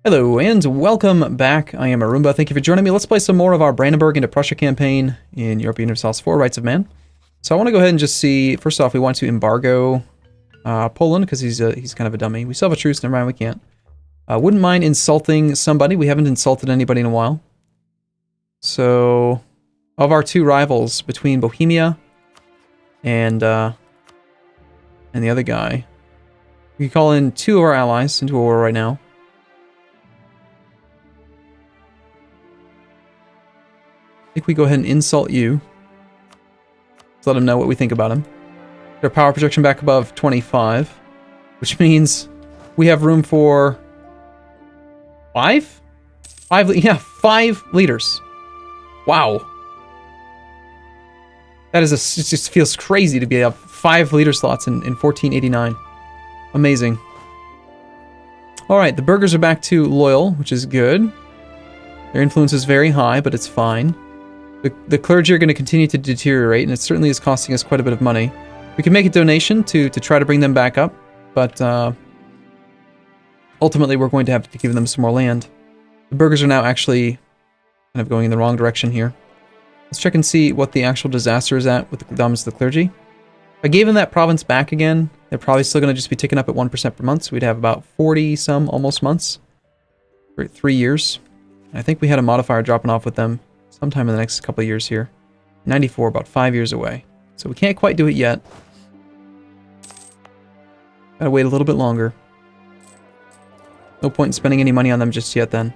Hello and welcome back. I am Arumba. Thank you for joining me. Let's play some more of our Brandenburg into Prussia campaign in Europa Universalis 4 Rights of Man. So I want to go ahead and just see, first off, we want to embargo Poland because he's kind of a dummy. We still have a truce, never mind, we can't. Wouldn't mind insulting somebody. We haven't insulted anybody in a while. So, of our two rivals between Bohemia and the other guy, we can call in two of our allies into a war right now. I think we go ahead and insult you. Let's let him know what we think about him. Their power projection back above 25, which means we have room for five leaders. Wow. That is it just feels crazy to be up 5 leader slots in 1489. Amazing. Alright, the burghers are back to loyal, which is good. Their influence is very high, but it's fine. The clergy are going to continue to deteriorate, and it certainly is costing us quite a bit of money. We can make a donation to try to bring them back up, but ultimately we're going to have to give them some more land. The burghers are now actually kind of going in the wrong direction here. Let's check and see what the actual disaster is at with the dominance of the clergy. If I gave them that province back again, they're probably still going to just be ticking up at 1% per month, so we'd have about 40-some almost months for 3 years. I think we had a modifier dropping off with them sometime in the next couple of years here. 94, about 5 years away. So we can't quite do it yet. Gotta wait a little bit longer. No point in spending any money on them just yet then.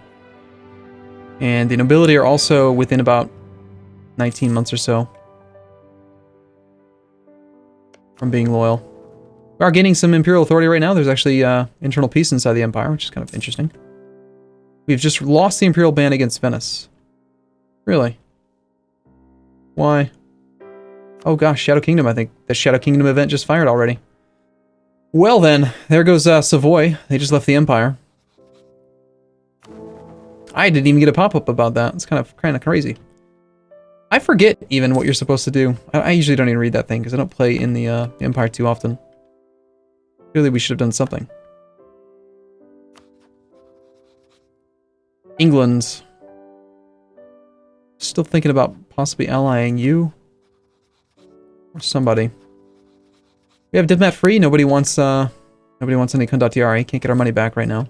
And the nobility are also within about 19 months or so from being loyal. We are gaining some imperial authority right now. There's actually internal peace inside the empire, which is kind of interesting. We've just lost the imperial ban against Venice. Really? Why? Oh gosh, Shadow Kingdom, I think. The Shadow Kingdom event just fired already. Well then, there goes Savoy. They just left the Empire. I didn't even get a pop-up about that. It's kind of crazy. I forget even what you're supposed to do. I usually don't even read that thing because I don't play in the Empire too often. Clearly we should have done something. England. Still thinking about possibly allying you or somebody. We have diplomat free. Nobody wants any condottieri. Can't get our money back right now.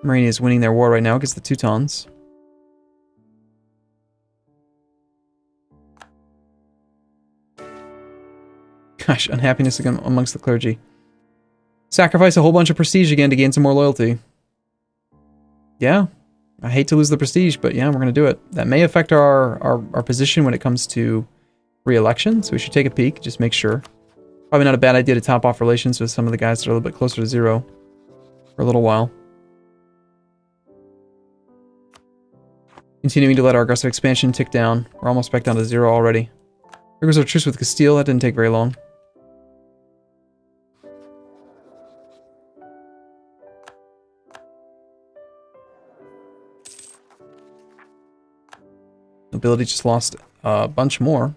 Marine is winning their war right now against the Teutons. Gosh, unhappiness again amongst the clergy. Sacrifice a whole bunch of prestige again to gain some more loyalty. Yeah, I hate to lose the prestige, but yeah, we're going to do it. That may affect our position when it comes to re-election, so we should take a peek, just make sure. Probably not a bad idea to top off relations with some of the guys that are a little bit closer to 0 for a little while. Continuing to let our aggressive expansion tick down. We're almost back down to 0 already. There goes our truce with Castile. That didn't take very long. Nobility just lost a bunch more.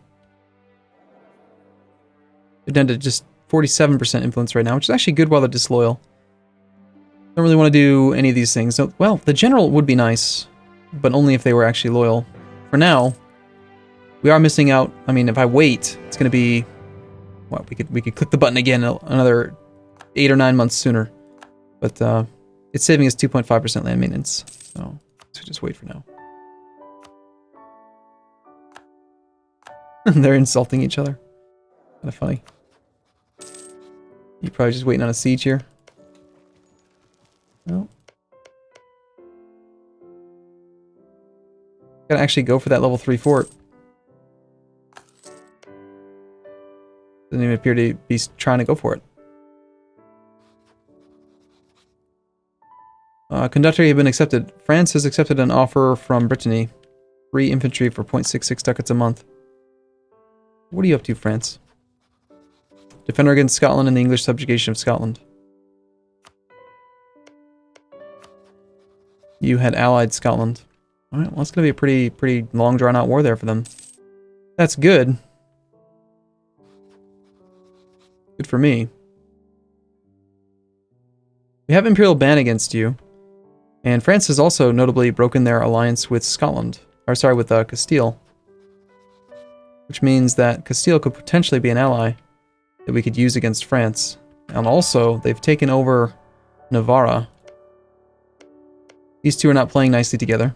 They're down to just 47% influence right now, which is actually good while they're disloyal. Don't really want to do any of these things. So, well, the general would be nice, but only if they were actually loyal. For now, we are missing out. I mean, if I wait, it's going to be... Well, we could click the button again another 8 or 9 months sooner. But it's saving us 2.5% land maintenance. So let's just wait for now. They're insulting each other. Kind of funny. You're probably just waiting on a siege here. No. Gotta actually go for that level 3 fort. Doesn't even appear to be trying to go for it. Conductor have been accepted. France has accepted an offer from Brittany. Free infantry for 0.66 ducats a month. What are you up to, France? Defender against Scotland and the English subjugation of Scotland. You had allied Scotland. Alright, well, it's going to be a pretty long, drawn-out war there for them. That's good. Good for me. We have Imperial ban against you. And France has also notably broken their alliance with Scotland. Or sorry, with Castile. Which means that Castile could potentially be an ally that we could use against France. And also, they've taken over Navarra. These two are not playing nicely together.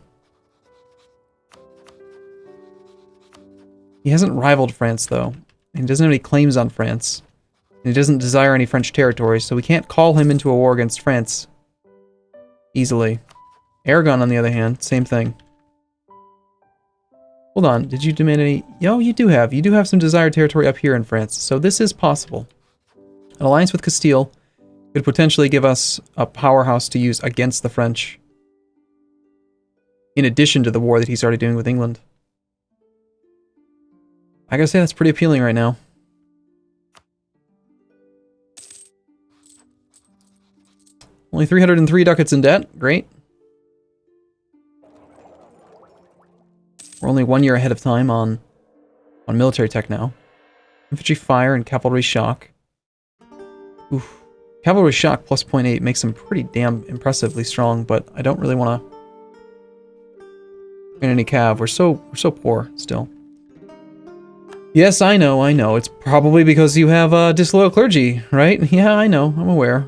He hasn't rivaled France, though. He doesn't have any claims on France. And he doesn't desire any French territory, so we can't call him into a war against France easily. Aragon, on the other hand, same thing. Hold on, did you demand any... Yo, you do have. You do have some desired territory up here in France, so this is possible. An alliance with Castile could potentially give us a powerhouse to use against the French, in addition to the war that he's already doing with England. I gotta say, that's pretty appealing right now. Only 303 ducats in debt. Great. We're only 1 year ahead of time on military tech now. Infantry fire and cavalry shock. Oof. Cavalry shock plus 0.8 makes them pretty damn impressively strong, but I don't really want to win any cav. We're so poor still. Yes, I know. It's probably because you have disloyal clergy, right? Yeah, I know. I'm aware.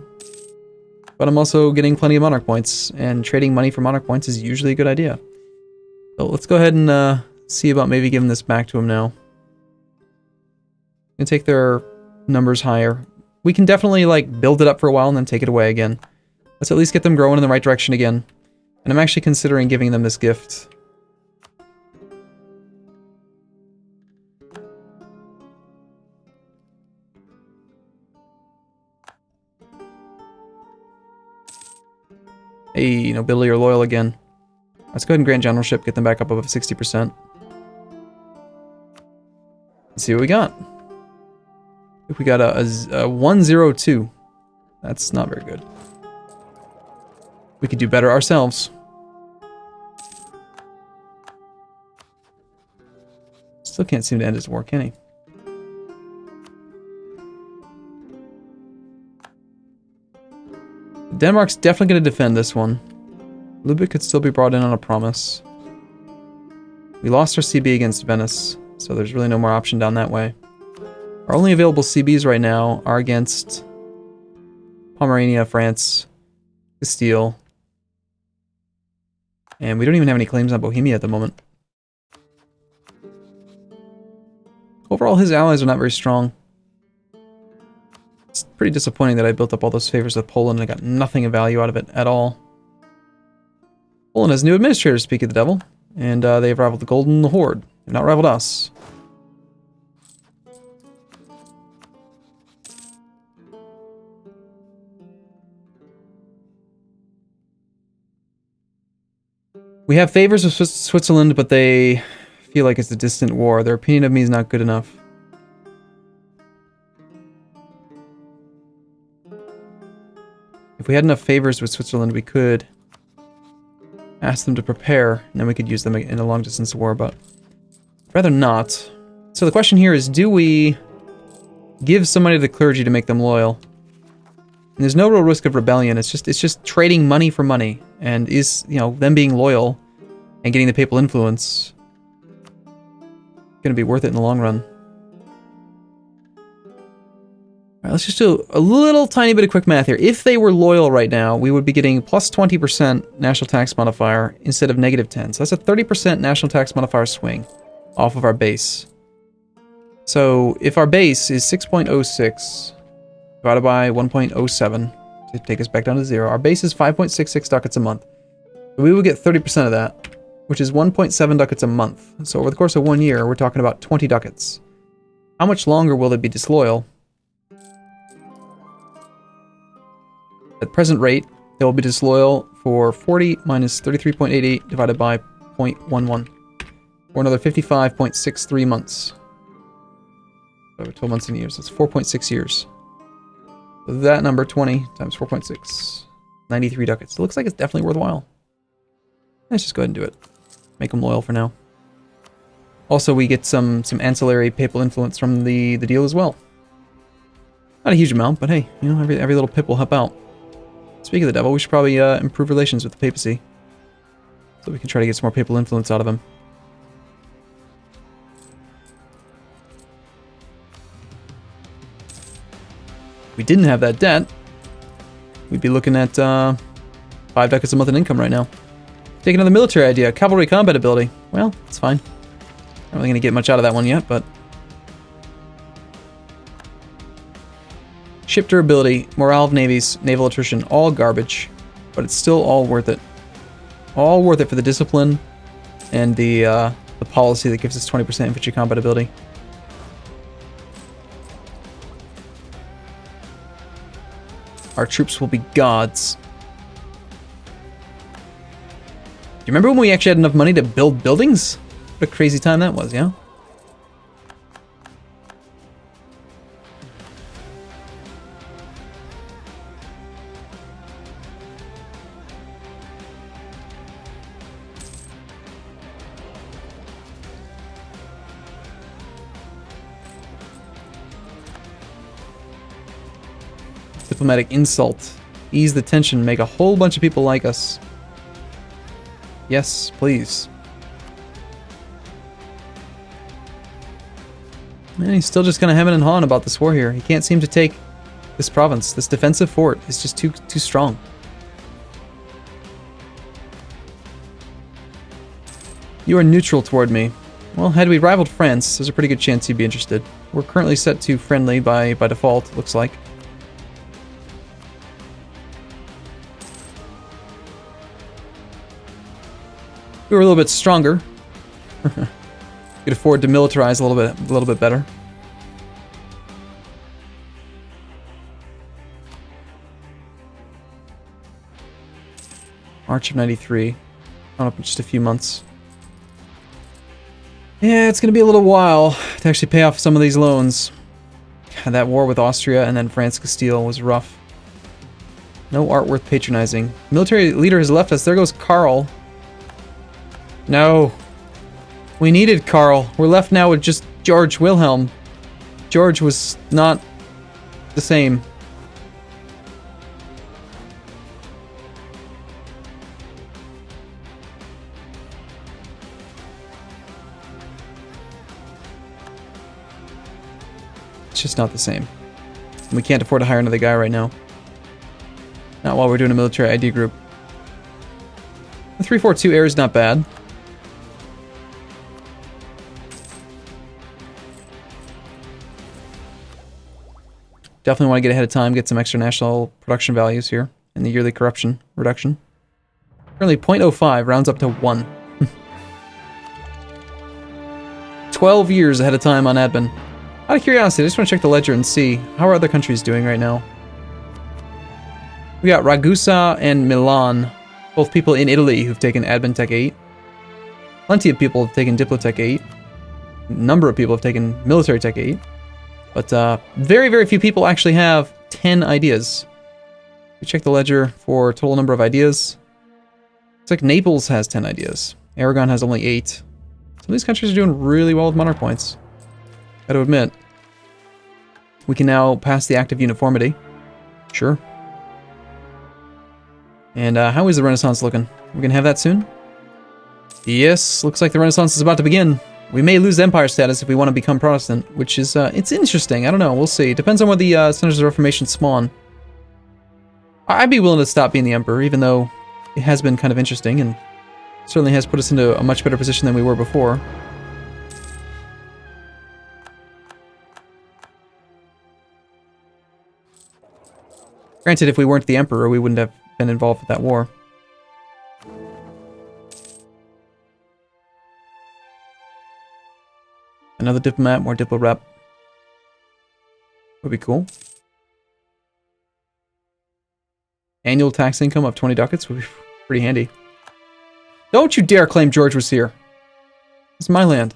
But I'm also getting plenty of monarch points, and trading money for monarch points is usually a good idea. So let's go ahead and see about maybe giving this back to them now. And take their numbers higher. We can definitely, like, build it up for a while and then take it away again. Let's at least get them growing in the right direction again. And I'm actually considering giving them this gift. Hey, nobility or loyal again. Let's go ahead and grant generalship, get them back up above 60%. Let's see what we got. If we got a 102. That's not very good. We could do better ourselves. Still can't seem to end his war, can he? Denmark's definitely going to defend this one. Lubeck could still be brought in on a promise. We lost our CB against Venice, so there's really no more option down that way. Our only available CBs right now are against Pomerania, France, Castile, and we don't even have any claims on Bohemia at the moment. Overall, his allies are not very strong. It's pretty disappointing that I built up all those favors with Poland and I got nothing of value out of it at all. Poland has new administrators, speak of the devil, and they've rivaled the Golden and the Horde. They've not rivaled us. We have favors with Switzerland, but they feel like it's a distant war. Their opinion of me is not good enough. If we had enough favors with Switzerland, we could ask them to prepare, and then we could use them in a long-distance war, but I'd rather not. So the question here is, do we give some money to the clergy to make them loyal? And there's no real risk of rebellion. It's just trading money for money, and is, them being loyal and getting the papal influence going to be worth it in the long run. Alright, let's just do a little tiny bit of quick math here. If they were loyal right now, we would be getting plus 20% national tax modifier instead of negative 10. So that's a 30% national tax modifier swing off of our base. So if our base is 6.06 divided by 1.07 to take us back down to 0, our base is 5.66 ducats a month. So we would get 30% of that, which is 1.7 ducats a month. So over the course of 1 year, we're talking about 20 ducats. How much longer will they be disloyal? At present rate, they will be disloyal for 40 minus 33.88 divided by 0.11, or another 55.63 months. Over 12 months in years, that's 4.6 years. So that number, 20 times 4.6, 93 ducats. It looks like it's definitely worthwhile. Let's just go ahead and do it. Make them loyal for now. Also, we get some ancillary papal influence from the deal as well. Not a huge amount, but hey, you know, every little pip will help out. Speaking of the devil, we should probably improve relations with the papacy. So we can try to get some more papal influence out of him. If we didn't have that debt, we'd be looking at 5 ducats a month in income right now. Take another military idea, cavalry combat ability. Well, it's fine. Not really going to get much out of that one yet, but... Ship durability, morale of navies, naval attrition, all garbage. But it's still all worth it. All worth it for the discipline and the policy that gives us 20% infantry combat ability. Our troops will be gods. Do you remember when we actually had enough money to build buildings? What a crazy time that was, yeah? Diplomatic insult. Ease the tension, make a whole bunch of people like us. Yes, please. Man, he's still just kind of hemming and hawing about this war here. He can't seem to take this province. This defensive fort is just too strong. You are neutral toward me. Well, had we rivaled France, there's a pretty good chance you'd be interested. We're currently set to friendly by default, looks like. We were a little bit stronger. Could afford to militarize a little bit better. March of 93. Coming up in just a few months. Yeah, it's gonna be a little while to actually pay off some of these loans. God, that war with Austria and then France Castile was rough. No art worth patronizing. Military leader has left us. There goes Karl. No. We needed Karl. We're left now with just George Wilhelm. George was not the same. It's just not the same. And we can't afford to hire another guy right now. Not while we're doing a military ID group. The 342 air is not bad. Definitely want to get ahead of time, get some extra national production values here in the yearly corruption reduction. Currently 0.05 rounds up to 1. 12 years ahead of time on admin. Out of curiosity, I just want to check the ledger and see how are other countries doing right now. We got Ragusa and Milan, both people in Italy who've taken Admin Tech 8. Plenty of people have taken Diplotech 8. A number of people have taken Military Tech 8. But very, very few people actually have 10 ideas. We check the ledger for total number of ideas. Looks like Naples has 10 ideas. Aragon has only 8. Some of these countries are doing really well with monarch points. Gotta admit. We can now pass the Act of Uniformity. Sure. And how is the Renaissance looking? We're gonna have that soon? Yes, looks like the Renaissance is about to begin. We may lose empire status if we want to become Protestant, which is, it's interesting. I don't know, we'll see. Depends on what the Centers of Reformation spawn. I'd be willing to stop being the emperor, even though it has been kind of interesting and certainly has put us into a much better position than we were before. Granted, if we weren't the emperor, we wouldn't have been involved with that war. Another diplomat, more diplo rep. Would be cool. Annual tax income of 20 ducats would be pretty handy. Don't you dare claim George was here. It's my land.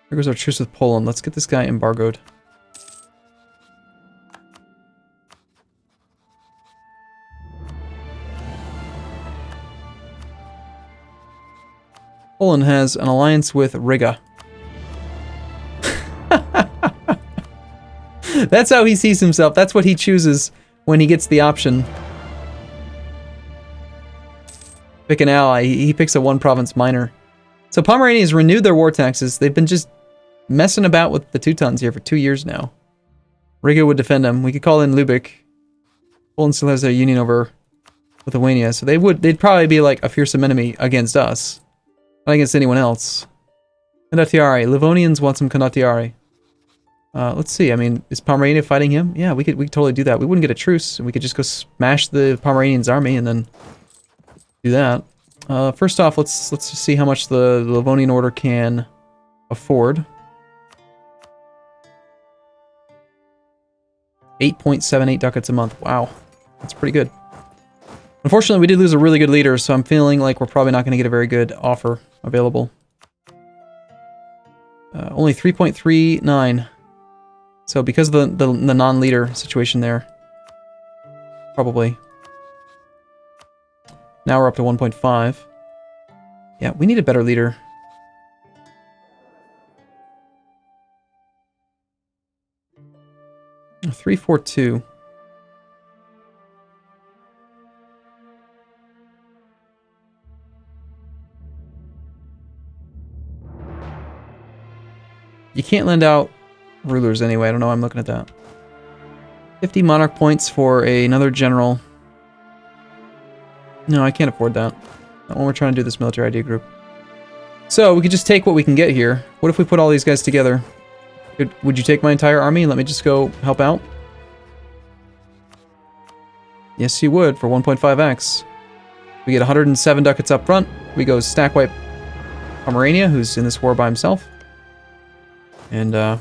Here goes our truce with Poland. Let's get this guy embargoed. Poland has an alliance with Riga. That's how he sees himself. That's what he chooses when he gets the option. Pick an ally. He picks a one-province minor. So Pomerania has renewed their war taxes. They've been just messing about with the Teutons here for 2 years now. Riga would defend them. We could call in Lubeck. Poland still has their union over Lithuania, so they'd probably be like a fearsome enemy against us. Not against anyone else. Condottieri. Livonians want some Condottieri. Let's see. I mean, is Pomerania fighting him? Yeah, we could totally do that. We wouldn't get a truce. We could just go smash the Pomeranians' army and then do that. First off, let's just see how much the Livonian Order can afford. 8.78 ducats a month. Wow, that's pretty good. Unfortunately, we did lose a really good leader, so I'm feeling like we're probably not going to get a very good offer available. Only 3.39. So because of the non-leader situation there, probably. Now we're up to 1.5. Yeah, we need a better leader. A 3.42. You can't lend out rulers anyway. I don't know why I'm looking at that. 50 monarch points for another general. No, I can't afford that. Not when we're trying to do this military idea group. So, we could just take what we can get here. What if we put all these guys together? Would you take my entire army and let me just go help out? Yes, you would, for 1.5x. We get 107 ducats up front. We go stack wipe Pomerania, who's in this war by himself. And, gonna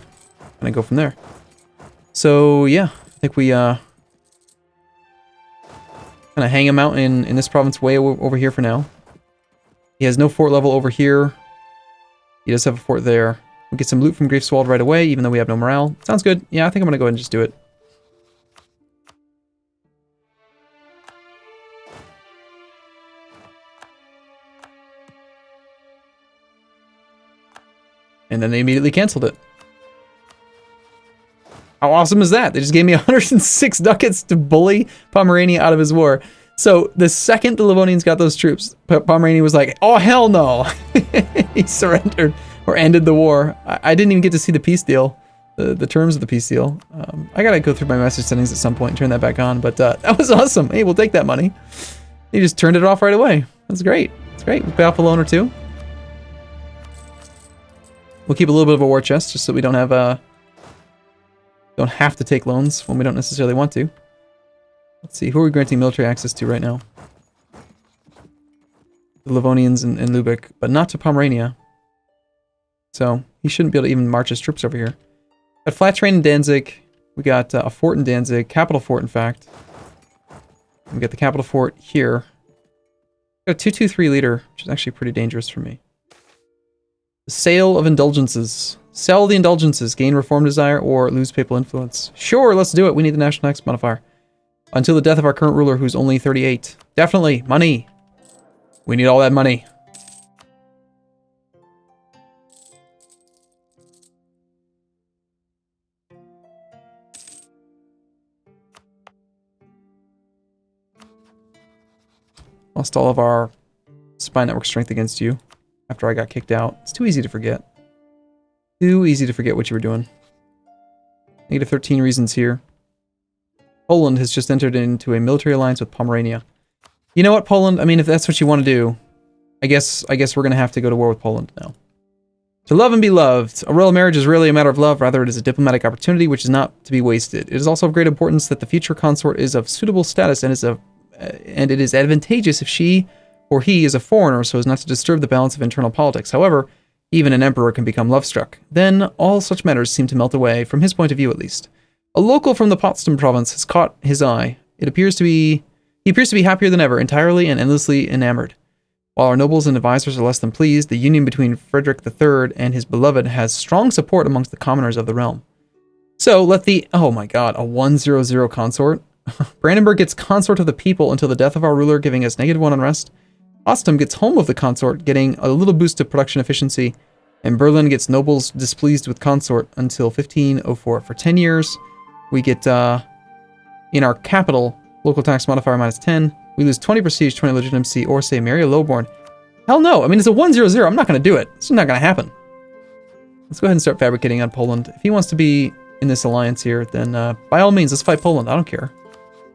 go from there. So, yeah, I think we, kind of hang him out in this province way over here for now. He has no fort level over here. He does have a fort there. We get some loot from Greifswald right away, even though we have no morale. Sounds good. Yeah, I think I'm gonna go ahead and just do it. And then they immediately canceled it. How awesome is that? They just gave me 106 ducats to bully Pomerania out of his war. So the second the Livonians got those troops, Pomerania was like, oh hell no! He surrendered or ended the war. I didn't even get to see the peace deal, the terms of the peace deal. I gotta go through my message settings at some point and turn that back on, but that was awesome. Hey, we'll take that money. He just turned it off right away. That's great. That's great. We'll pay off a loan or two. We'll keep a little bit of a war chest just so we don't have to take loans when we don't necessarily want to. Let's see, who are we granting military access to right now? The Livonians and Lubeck, but not to Pomerania. So, he shouldn't be able to even march his troops over here. Got flat terrain in Danzig. We got a fort in Danzig, capital fort in fact. We got the capital fort here. Got a 223 leader, which is actually pretty dangerous for me. The sale of indulgences. Sell the indulgences, gain reform desire, or lose papal influence. Sure, let's do it. We need the national tax modifier. Until the death of our current ruler, who's only 38. Definitely, money. We need all that money. Lost all of our spy network strength against you after I got kicked out. It's too easy to forget. Too easy to forget what you were doing. Negative 13 reasons here. Poland has just entered into a military alliance with Pomerania. You know what, Poland? I mean, if that's what you want to do, I guess we're going to have to go to war with Poland now. To love and be loved. A royal marriage is rarely a matter of love, rather it is a diplomatic opportunity which is not to be wasted. It is also of great importance that the future consort is of suitable status and it is advantageous if she or he is a foreigner so as not to disturb the balance of internal politics. However, even an emperor can become love-struck. Then all such matters seem to melt away, from his point of view at least. A local from the Potsdam province has caught his eye. He appears to be happier than ever, entirely and endlessly enamored. While our nobles and advisors are less than pleased, the union between Frederick III and his beloved has strong support amongst the commoners of the realm. So let the, oh my god, a 100 consort? Brandenburg gets consort of the people until the death of our ruler, giving us -1 unrest. Nostrum gets home of the consort, getting a little boost to production efficiency, and Berlin gets nobles displeased with consort until 1504. For 10 years, we get, in our capital, local tax modifier -10. We lose 20 prestige, 20 legitimacy, or say Mary Lowborn. Hell no. I mean, it's a 1-0-0. I'm not going to do it. It's not going to happen. Let's go ahead and start fabricating on Poland. If he wants to be in this alliance here, then by all means, let's fight Poland. I don't care.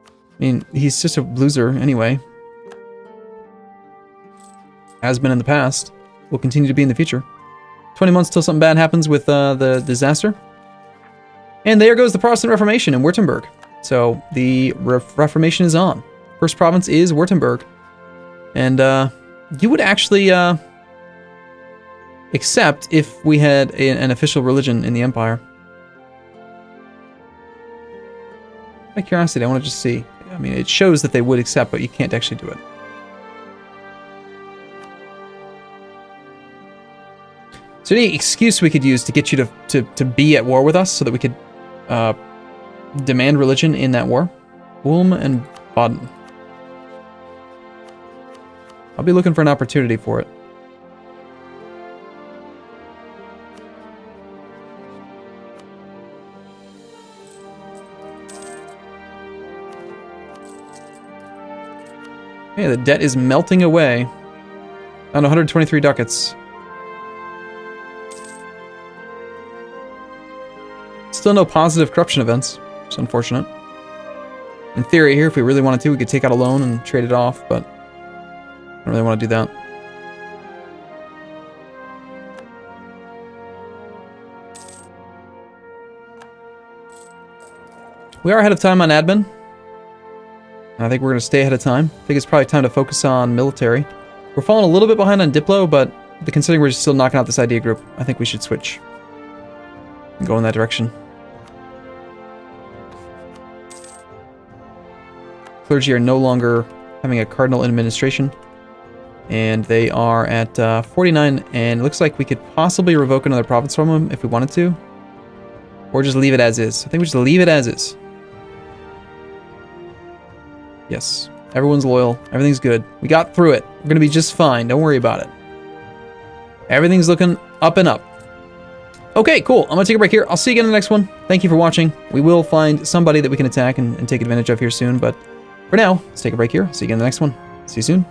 I mean, he's just a loser anyway. Has been in the past. Will continue to be in the future. 20 months till something bad happens with the disaster. And there goes the Protestant Reformation in Württemberg. So the Reformation is on. First province is Württemberg. And you would actually accept if we had an official religion in the empire. Out of curiosity, I want to just see. I mean, it shows that they would accept, but you can't actually do it. Is there any excuse we could use to get you to be at war with us so that we could demand religion in that war? Ulm and Baden. I'll be looking for an opportunity for it. Okay, the debt is melting away. Down to 123 ducats. Still no positive corruption events. It's unfortunate. In theory here, if we really wanted to, we could take out a loan and trade it off, but I don't really want to do that. We are ahead of time on admin. I think we're going to stay ahead of time. I think it's probably time to focus on military. We're falling a little bit behind on Diplo, but considering we're still knocking out this idea group, I think we should switch and go in that direction. Clergy are no longer having a cardinal administration, and they are at 49, and it looks like we could possibly revoke another province from them if we wanted to, or just leave it as is. I think we just leave it as is. Yes, everyone's loyal, everything's good. We got through it. We're going to be just fine, don't worry about it. Everything's looking up and up. Okay, cool. I'm going to take a break here. I'll see you again in the next one. Thank you for watching. We will find somebody that we can attack and take advantage of here soon, but for now, let's take a break here. See you again in the next one. See you soon.